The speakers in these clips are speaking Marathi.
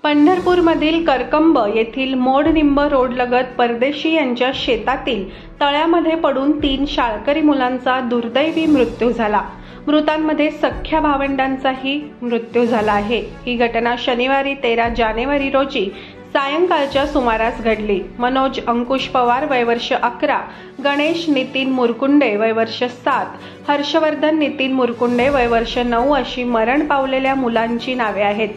पंढरपूरमधील करकंब येथील मोडनिंब रोडलगत परदेशी यांच्या शेतातील तळ्यामध्ये पडून 3 शाळकरी मुलांचा दुर्दैवी मृत्यू झाला। मृतांमध्ये सख्ख्या भावंडांचाही मृत्यू झाला आहे। ही घटना शनिवारी 13 जानेवारी रोजी सायंकाळच्या सुमारास घडली। मनोज अंकुश पवार वय वर्ष 11, गणेश नितीन मुरकुंडे वय वर्ष 7, हर्षवर्धन नितीन मुरकुंडे वय वर्ष 9 अशी मरण पावलेल्या मुलांची नावे आहेत।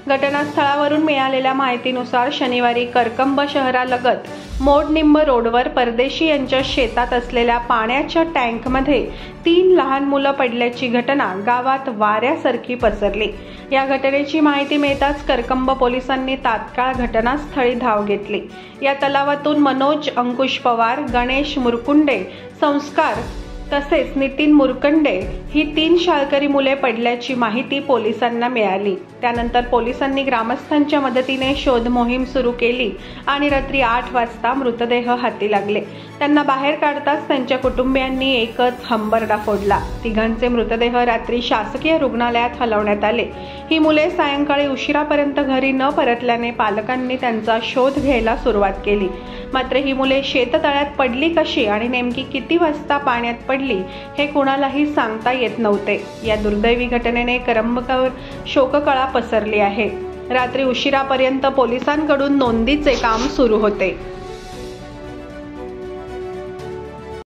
घटनास्थळावरून मिळालेल्या माहितीनुसार शनिवारी करकंब शहरालगत मोडनिंब रोडवर परदेशी यांच्या शेतात असलेल्या पाण्याच्या टँकमध्ये 3 लहान मुलं पडल्याची घटना गावात वाऱ्यासारखी पसरली। या घटनेची माहिती मिळताच करकंब पोलिसांनी तात्काळ घटनास्थळी धाव घेतली। या तलावातून मनोज अंकुश पवार, गणेश मुरकुंडे, संस्कार तसेच नितीन मुरकुंडे ही 3 शाळकरी मुले पडल्याची माहिती पोलिसांना मिळाली। त्यानंतर पोलिसांनी ग्रामस्थांच्या मदतीने शोध मोहीम सुरू केली आणि रात्री 8 वाजता मृतदेह हाती लागले। त्यांना बाहेर काढताच त्यांच्या कुटुंबियांनी एकच हंबरडा फोडला। तिघांचे मृतदेह रात्री शासकीय रुग्णालयात हलवण्यात आले। ही मुले सायंकाळी उशिरापर्यंत घरी न परतल्याने पालकांनी त्यांचा शोध घ्यायला सुरुवात केली। मात्र ही मुले शेततळ्यात पडली कशी आणि नेमकी किती वाजता पाण्यात पडली हे कुणालाही सांगता येत नव्हते। या दुर्दैवी घटनेने करकंबवर शोककळा पसरली आहे। रात्री उशिरापर्यंत पोलिसांकडून नोंदीचे काम सुरू होते।